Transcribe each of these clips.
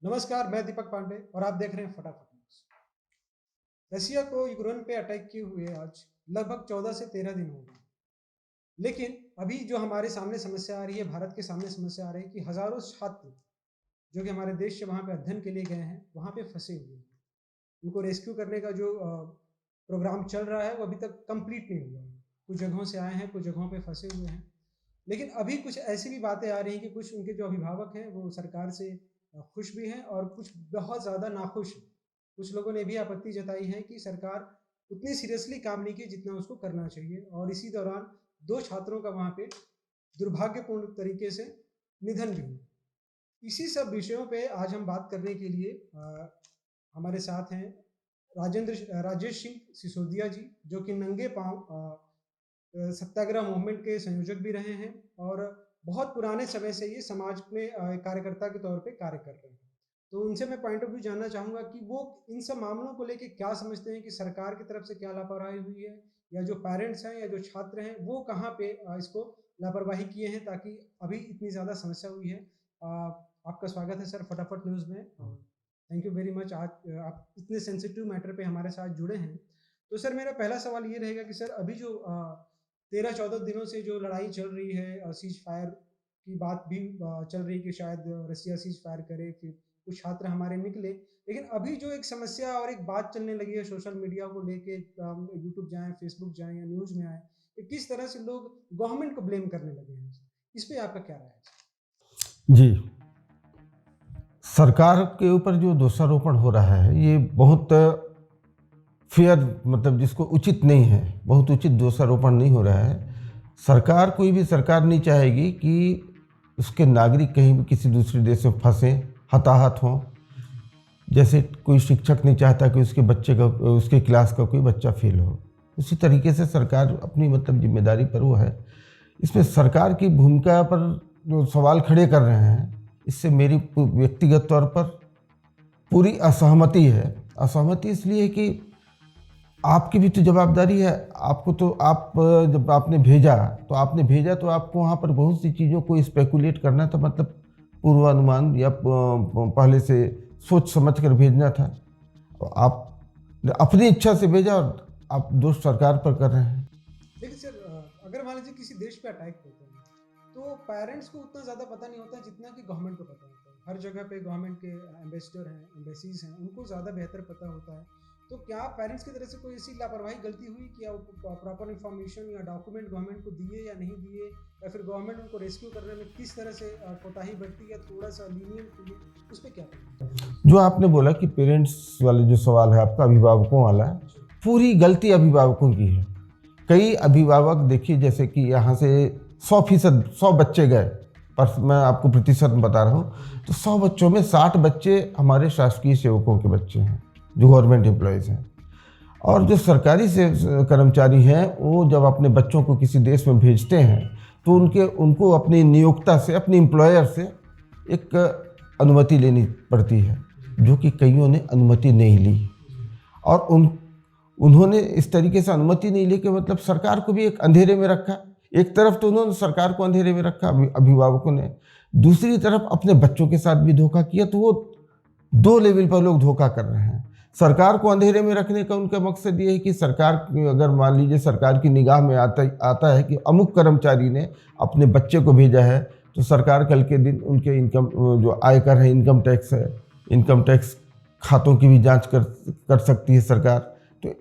नमस्कार, मैं दीपक पांडे और आप देख रहे हैं फटाफट न्यूज़। रसिया को यूक्रेन पे अटैक किए हुए आज लगभग 14 से 13 दिन हो गए। लेकिन अभी जो हमारे सामने समस्या आ रही है, भारत के सामने समस्या आ रही है कि हज़ारों छात्र जो कि हमारे देश से वहाँ पे अध्ययन के लिए गए हैं, वहाँ पे फँसे हुए हैं। उनको रेस्क्यू करने का जो प्रोग्राम चल रहा है, वो अभी तक कंप्लीट नहीं हुआ है। कुछ जगहों से आए हैं, कुछ जगहों पे फँसे हुए हैं। लेकिन अभी कुछ ऐसी भी बातें आ रही हैं कि कुछ उनके जो अभिभावक हैं, वो सरकार से खुश भी हैं और कुछ बहुत ज़्यादा नाखुश हैं। कुछ लोगों ने भी आपत्ति जताई है कि सरकार उतनी सीरियसली काम नहीं की जितना उसको करना चाहिए और इसी दौरान 2 छात्रों का वहाँ पे दुर्भाग्यपूर्ण तरीके से निधन भी हुआ। इसी सब विषयों पे आज हम बात करने के लिए हमारे साथ हैं राजेश सिंह सिसोदिया जी, जो कि नंगे पाँव सत्याग्रह मूवमेंट के संयोजक भी रहे हैं और बहुत पुराने समय से ये समाज में कार्यकर्ता के तौर पे कार्य कर रहे हैं। तो उनसे मैं पॉइंट ऑफ व्यू जानना चाहूँगा कि वो इन सब मामलों को लेके क्या समझते हैं कि सरकार की तरफ से क्या लापरवाही हुई है या जो पेरेंट्स हैं या जो छात्र हैं वो कहाँ पे इसको लापरवाही किए हैं ताकि अभी इतनी ज़्यादा समस्या हुई है। आपका स्वागत है सर फटाफट न्यूज़ में। थैंक यू वेरी मच आज आप इतने सेंसिटिव मैटर पे हमारे साथ जुड़े हैं। तो सर मेरा पहला सवाल ये रहेगा कि सर अभी जो 13-14 दिनों से जो लड़ाई चल रही है सीज़ फायर की बात भी चल रही है कि शायद रसिया सीज़ फायर करे, फिर कुछ छात्र हमारे निकले। लेकिन अभी जो एक समस्या और एक बात चलने लगी है सोशल मीडिया को लेके यूट्यूब जाएँ, फेसबुक जाएँ या न्यूज़ में आए, कि किस तरह से लोग गवर्नमेंट को ब्लेम करने लगे हैं। इस पे आपका क्या राय है? जी, सरकार के ऊपर जो दोषारोपण हो रहा है ये बहुत फेयर मतलब जिसको उचित नहीं है, बहुत उचित दोषारोपण नहीं हो रहा है। सरकार कोई भी सरकार नहीं चाहेगी कि उसके नागरिक कहीं भी किसी दूसरे देश में फंसें, हताहत हों। जैसे कोई शिक्षक नहीं चाहता कि उसके बच्चे का उसके क्लास का कोई बच्चा फेल हो, उसी तरीके से सरकार अपनी मतलब जिम्मेदारी पर वो है। इसमें सरकार की भूमिका पर जो सवाल खड़े कर रहे हैं, इससे मेरी व्यक्तिगत तौर पर पूरी असहमति है। असहमति इसलिए कि आपकी भी तो जवाबदारी है। आपको तो आप जब आपने भेजा तो आपको वहाँ पर बहुत सी चीज़ों को स्पेकुलेट करना था, मतलब पूर्वानुमान या पहले से सोच समझ कर भेजना था। आप अपनी इच्छा से भेजा और आप दोष सरकार पर कर रहे हैं। देखिए सर, अगर मान लीजिए किसी देश पे अटैक होता है तो पेरेंट्स को उतना ज़्यादा पता नहीं होता जितना कि गवर्नमेंट को पता होता है। हर जगह पे गवर्नमेंट के एम्बेसडर हैं, एम्बेसीज हैं, उनको ज़्यादा बेहतर पता होता है। तो क्या पेरेंट्स की तरफ से कोई ऐसी लापरवाही गलती हुई कि या प्रॉपर इन्फॉर्मेशन या डॉक्यूमेंट गवर्नमेंट को दिए या नहीं दिए, या फिर गवर्नमेंट उनको रेस्क्यू करने में किस तरह से कोताही बरती या थोड़ा सा लीनियंट हुई, उस पर क्या कहेंगे? जो आपने बोला कि पेरेंट्स वाले जो सवाल है आपका, अभिभावकों वाला, पूरी गलती अभिभावकों की है। कई अभिभावक देखिए, जैसे कि यहाँ से 100% 100 बच्चे गए, पर मैं आपको प्रतिशत बता रहा हूँ, तो 100 बच्चों में 60 बच्चे हमारे शासकीय सेवकों के बच्चे हैं, जो गवर्नमेंट एम्प्लॉयज़ हैं। और जो सरकारी से कर्मचारी हैं, वो जब अपने बच्चों को किसी देश में भेजते हैं तो उनको अपनी नियोक्ता से, अपने एम्प्लॉयर से एक अनुमति लेनी पड़ती है, जो कि कईयों ने अनुमति नहीं ली। और उन्होंने इस तरीके से अनुमति नहीं ली कि मतलब सरकार को भी एक अंधेरे में रखा। एक तरफ तो उन्होंने सरकार को अंधेरे में रखा अभिभावकों ने, दूसरी तरफ अपने बच्चों के साथ भी धोखा किया। तो वो 2 लेवल पर लोग धोखा कर रहे हैं। सरकार को अंधेरे में रखने का उनका मकसद ये है कि सरकार, अगर मान लीजिए सरकार की निगाह में आता है कि अमुक कर्मचारी ने अपने बच्चे को भेजा है, तो सरकार कल के दिन उनके इनकम, जो आयकर है, इनकम टैक्स है, इनकम टैक्स खातों की भी जांच कर सकती है सरकार। तो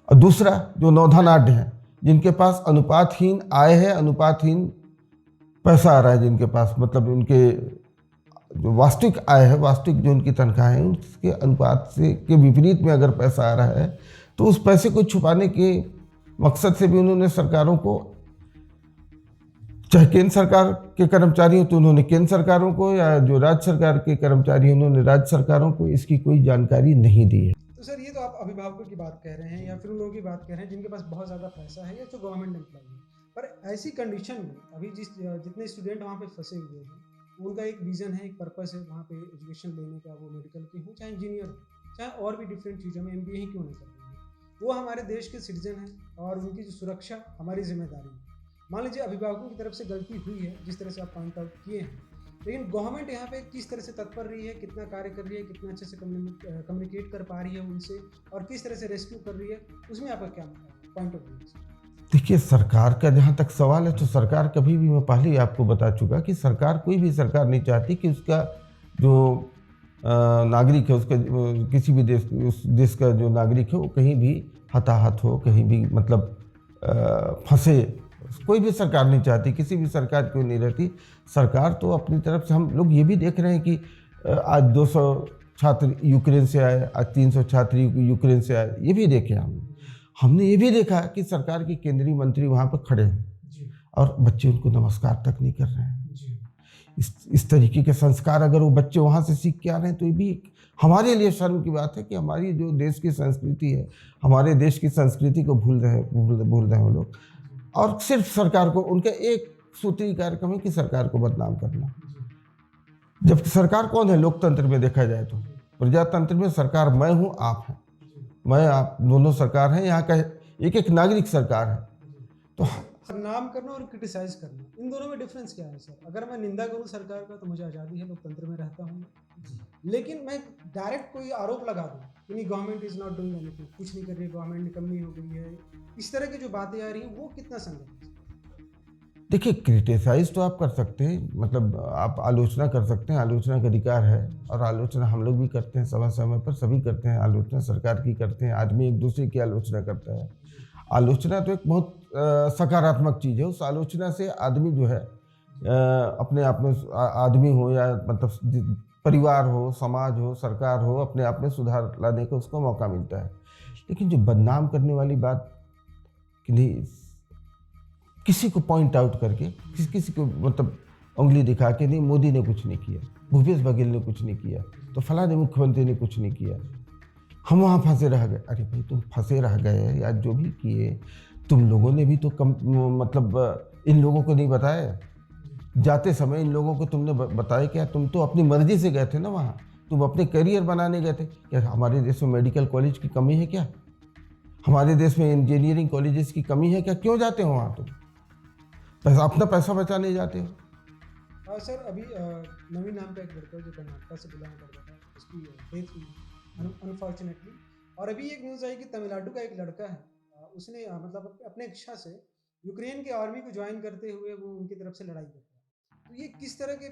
और दूसरा जो नौधनाढ़ हैं, जिनके पास अनुपातहीन आय है, अनुपातहीन पैसा आ रहा है, जिनके पास मतलब उनके जो वास्तविक आय है, वास्तविक जो उनकी तनख्वाह है, उसके अनुपात से के विपरीत में अगर पैसा आ रहा है, तो उस पैसे को छुपाने के मकसद से भी उन्होंने सरकारों को, चाहे केंद्र सरकार के कर्मचारी हो तो उन्होंने केंद्र सरकारों को, या जो राज्य सरकार के कर्मचारी हैं उन्होंने राज्य सरकारों को इसकी कोई जानकारी नहीं दी है। तो सर ये तो आप अभिभावकों की बात कह रहे हैं या फिर उन लोगों की बात कह रहे हैं जिनके पास बहुत ज़्यादा पैसा है या जो गवर्नमेंट एम्प्लॉय है। पर ऐसी कंडीशन में अभी जितने स्टूडेंट वहाँ पे फंसे हुए हैं, उनका एक विज़न है, एक पर्पस है वहाँ पे एजुकेशन लेने का, वो मेडिकल के हों चाहे इंजीनियर हो, चाहे और भी डिफरेंट चीज़ों में एमबीए ही क्यों नहीं कर रहे हैं, वो हमारे देश के सिटीजन हैं और उनकी जो सुरक्षा हमारी जिम्मेदारी है। मान लीजिए अभिभावकों की तरफ से गलती हुई है जिस तरह से आप पॉइंट आउट किए हैं, लेकिन गवर्नमेंट यहाँ पे किस तरह से तत्पर रही है, कितना कार्य कर रही है, कितना अच्छे से कम्युनिकेट कर पा रही है उनसे, और किस तरह से रेस्क्यू कर रही है, उसमें आपका क्या पॉइंट ऑफ व्यू है? देखिए, सरकार का जहाँ तक सवाल है तो सरकार कभी भी, मैं पहले ही आपको बता चुका कि सरकार, कोई भी सरकार नहीं चाहती कि उसका जो नागरिक है, उसका किसी भी देश, उस देश का जो नागरिक है वो कहीं भी हताहत हो, कहीं भी मतलब फंसे। कोई भी सरकार नहीं चाहती, किसी भी सरकार क्यों नहीं रहती। सरकार तो अपनी तरफ से, हम लोग ये भी देख रहे हैं कि आज 200 छात्र यूक्रेन से आए, आज 300 छात्र यूक्रेन से आए, ये भी देखे हमने ये भी देखा कि सरकार के केंद्रीय मंत्री वहाँ पर खड़े हैं और बच्चे उनको नमस्कार तक नहीं कर रहे हैं। इस तरीके के संस्कार अगर वो बच्चे वहाँ से सीख के आ रहे हैं तो ये भी हमारे लिए शर्म की बात है कि हमारी जो देश की संस्कृति है, हमारे देश की संस्कृति को भूल रहे हैं वो लोग। और सिर्फ सरकार को, उनका एक सूत्री कार्यक्रम है कि सरकार को बदनाम करना। जब सरकार कौन है लोकतंत्र में देखा जाए तो? प्रजातंत्र में सरकार मैं हूँ, आप हैं, मैं आप दोनों सरकार हैं, यहाँ का एक एक नागरिक सरकार है। तो नाम करना और क्रिटिसाइज करना, इन दोनों में डिफरेंस क्या है सर? अगर मैं निंदा करूं सरकार का तो मुझे आज़ादी है, लोकतंत्र में रहता हूं, लेकिन मैं डायरेक्ट कोई आरोप लगा दूं कि नहीं government is not doing anything, कुछ नहीं कर रही गवर्नमेंट, निकम्मी हो गई है, इस तरह की जो बातें आ रही हैं वो कितना संगत है? देखिए, क्रिटिसाइज तो आप कर सकते हैं, मतलब आप आलोचना कर सकते हैं, आलोचना का अधिकार है, और आलोचना हम लोग भी करते हैं, समय समय पर सभी करते हैं, आलोचना सरकार की करते हैं, आदमी एक दूसरे की आलोचना करता है। आलोचना तो एक बहुत सकारात्मक चीज़ है। उस आलोचना से आदमी जो है अपने आप में, आदमी हो या मतलब परिवार हो, समाज हो, सरकार हो, अपने आप में सुधार लाने का उसको मौका मिलता है। लेकिन जो बदनाम करने वाली बात, कि नहीं किसी को पॉइंट आउट करके, किसी को मतलब उंगली दिखा के, नहीं मोदी ने कुछ नहीं किया, भूपेश बघेल ने कुछ नहीं किया, तो फलाने मुख्यमंत्री ने कुछ नहीं किया, हम वहाँ फंसे रह गए। अरे भाई, तुम फंसे रह गए या जो भी किए, तुम लोगों ने भी तो मतलब इन लोगों को नहीं बताया। जाते समय इन लोगों को तुमने बताया क्या? तुम तो अपनी मर्जी से गए थे ना वहाँ, तुम अपने करियर बनाने गए थे। क्या हमारे देश में मेडिकल कॉलेज की कमी है क्या? हमारे देश में इंजीनियरिंग कॉलेजेस की कमी है क्या? क्यों जाते हो वहाँ? तुम अपना पैसा बचाने जाते हो। सर, अभी नवीन नाम का एक लड़का जो कर्नाटक से बिलोंग करता था, उसकी डेथ हुई अनफॉर्चुनेटली। और अभी एक न्यूज़ आई कि तमिलनाडु का एक लड़का है, उसने मतलब अपने इच्छा से यूक्रेन की आर्मी को ज्वाइन करते हुए वो उनकी तरफ से लड़ाई करता है। तो ये किस तरह के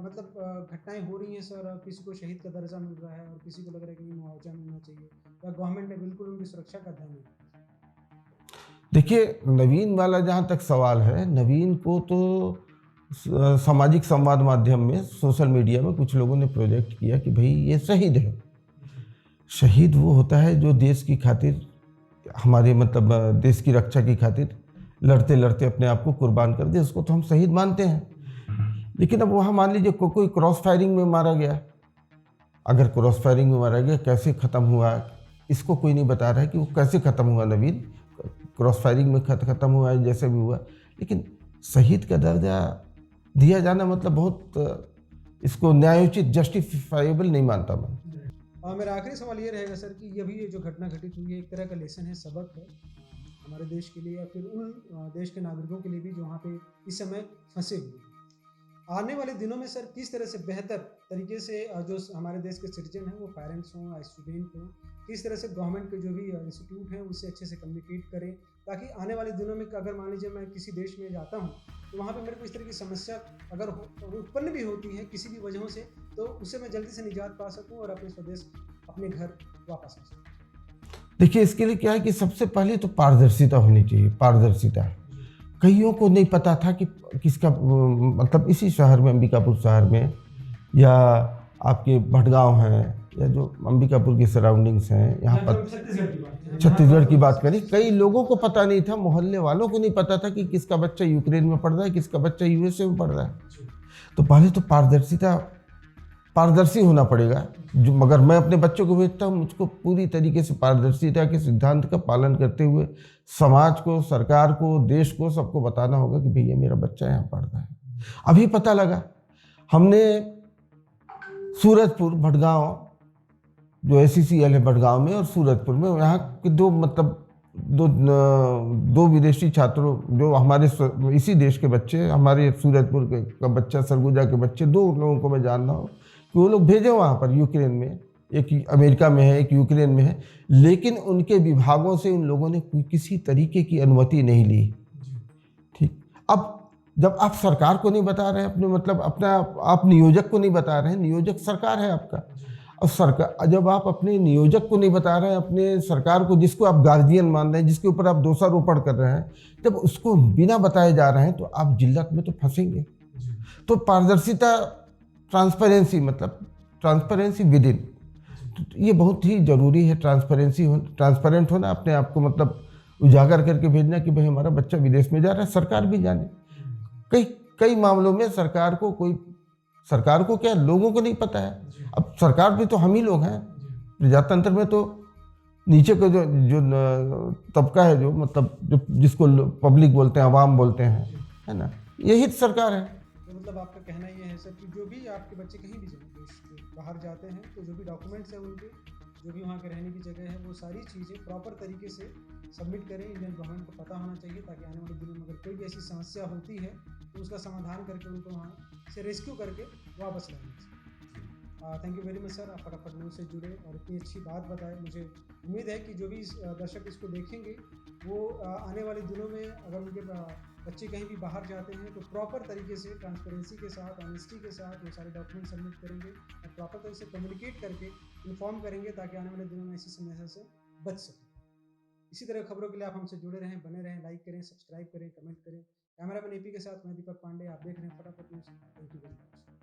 मतलब घटनाएं हो रही हैं सर? किसी को शहीद का दर्जा मिल रहा है और किसी को लग रहा है कि मुआवजा मिलना चाहिए, या गवर्नमेंट ने बिल्कुल उनकी सुरक्षा का ध्यान नहीं रखा? देखिए, नवीन वाला जहाँ तक सवाल है, नवीन को तो सामाजिक संवाद माध्यम में, सोशल मीडिया में कुछ लोगों ने प्रोजेक्ट किया कि भाई ये शहीद है। शहीद वो होता है जो देश की खातिर, हमारे मतलब देश की रक्षा की खातिर लड़ते लड़ते अपने आप को कुर्बान कर दे, उसको तो हम शहीद मानते हैं। लेकिन अब वहाँ मान लीजिए कोई क्रॉस फायरिंग में मारा गया, अगर क्रॉस फायरिंग में मारा गया, कैसे ख़त्म हुआ, इसको कोई नहीं बता रहा है कि वो कैसे ख़त्म हुआ। नवीन क्रॉस फायरिंग में ख़त्म हुआ है, जैसे भी हुआ, लेकिन शहीद का दर्जा दिया जाना मतलब बहुत, इसको न्यायोचित, जस्टिफाइबल नहीं मानता मैं। मेरा आखिरी सवाल ये रहेगा सर कि ये जो घटना घटित हुई है, एक तरह का लेसन है, सबक है हमारे देश के लिए, या फिर उन देश के नागरिकों के लिए भी जो वहाँ पे इस समय फंसे हुए हैं। आने वाले दिनों में सर किस तरह से बेहतर तरीके से जो हमारे देश के सिटीजन हैं, वो पेरेंट्स हों या स्टूडेंट हों, किस तरह से गवर्नमेंट के जो भी इंस्टीट्यूट हैं उससे अच्छे से कम्युनिकेट करें, ताकि आने वाले दिनों में अगर मान लीजिए मैं किसी देश में जाता हूँ तो वहाँ पे मेरे को इस तरह की समस्या अगर उत्पन्न भी होती है किसी भी वजहों से, तो उससे मैं जल्दी से निजात पा सकूँ और अपने स्वदेश, अपने घर वापस आ सकूँ। देखिए, इसके लिए क्या है कि सबसे पहले तो पारदर्शिता होनी चाहिए। पारदर्शिता, कईयों को नहीं पता था कि किसका मतलब इसी शहर में, अंबिकापुर शहर में, या आपके भटगांव हैं, या जो अंबिकापुर के सराउंडिंग्स हैं, यहाँ पर छत्तीसगढ़ की बात करें, कई लोगों को पता नहीं था, मोहल्ले वालों को नहीं पता था कि किसका बच्चा यूक्रेन में पढ़ रहा है, किसका बच्चा यूएसए में पढ़ रहा है। तो पहले तो पारदर्शी होना पड़ेगा। जो मगर मैं अपने बच्चों को भेजता हूँ, मुझको पूरी तरीके से पारदर्शिता के सिद्धांत का पालन करते हुए समाज को, सरकार को, देश को, सबको बताना होगा कि भैया मेरा बच्चा यहाँ पढ़ रहा है। अभी पता लगा, हमने सूरजपुर, भटगांव, जो SCCL है भटगांव में, और सूरजपुर में, यहाँ के दो मतलब दो विदेशी छात्रों जो हमारे इसी देश के बच्चे, हमारे सूरजपुर का बच्चा, सरगुजा के बच्चे, दो लोगों को मैं जान रहा हूँ कि वो लोग भेजे वहाँ पर यूक्रेन में, एक अमेरिका में है, एक यूक्रेन में है, लेकिन उनके विभागों से उन लोगों ने किसी तरीके की अनुमति नहीं ली। ठीक, अब जब आप सरकार को नहीं बता रहे हैं अपने, मतलब अपना आप नियोजक को नहीं बता रहे हैं, नियोजक सरकार है आपका, और सरकार जब आप अपने नियोजक को नहीं बता रहे हैं, अपने सरकार को जिसको आप गार्जियन मान रहे हैं, जिसके ऊपर आप दोषारोपण कर रहे हैं, जब उसको बिना बताए जा रहे हैं तो आप जिल्लत में तो फंसेंगे। तो पारदर्शिता, ट्रांसपेरेंसी, मतलब ट्रांसपेरेंसी विद इन, ये बहुत ही जरूरी है। ट्रांसपेरेंट होना, अपने आप को मतलब उजागर करके भेजना कि भाई हमारा बच्चा विदेश में जा रहा है, सरकार भी जाने। कई कई मामलों में सरकार को क्या, लोगों को नहीं पता है। अब सरकार भी तो हम ही लोग हैं। प्रजातंत्र में तो नीचे का जो जो तबका है, जो मतलब जिसको पब्लिक बोलते हैं, आवाम बोलते हैं, है ना, यही सरकार है। तो मतलब आपका कहना ये है सर कि जो भी आपके बच्चे कहीं भी जाएं, देश के बाहर जाते हैं, तो जो भी डॉक्यूमेंट्स हैं उनके, जो भी वहाँ के रहने की जगह है, वो सारी चीज़ें प्रॉपर तरीके से सबमिट करें। इंडियन गवर्नमेंट को पता होना चाहिए, ताकि आने वाले दिनों में अगर कोई भी ऐसी समस्या होती है तो उसका समाधान करके उनको वहाँ से रेस्क्यू करके वापस लाना चाहिए। Thank you very much sir, आप फटाफट न्यूज़ से जुड़े और इतनी अच्छी बात बताए। मुझे उम्मीद है कि जो भी दर्शक इसको देखेंगे वो आने वाले दिनों में अगर उनके बच्चे कहीं भी बाहर जाते हैं तो प्रॉपर तरीके से, ट्रांसपेरेंसी के साथ, ऑनेस्टी के साथ वो सारे डॉक्यूमेंट सबमिट करेंगे और प्रॉपर तरीके से कम्युनिकेट करके इन्फॉर्म करेंगे, ताकि आने वाले दिनों में ऐसी समस्या से बच सकें। इसी तरह खबरों के लिए आप हमसे जुड़े रहें, बने रहें, लाइक करें, सब्सक्राइब करें, कमेंट करें। कैमरामैन एपी के साथ मैं दीपक पांडे, आप देख रहे हैं फटाफट news. Thank you very much.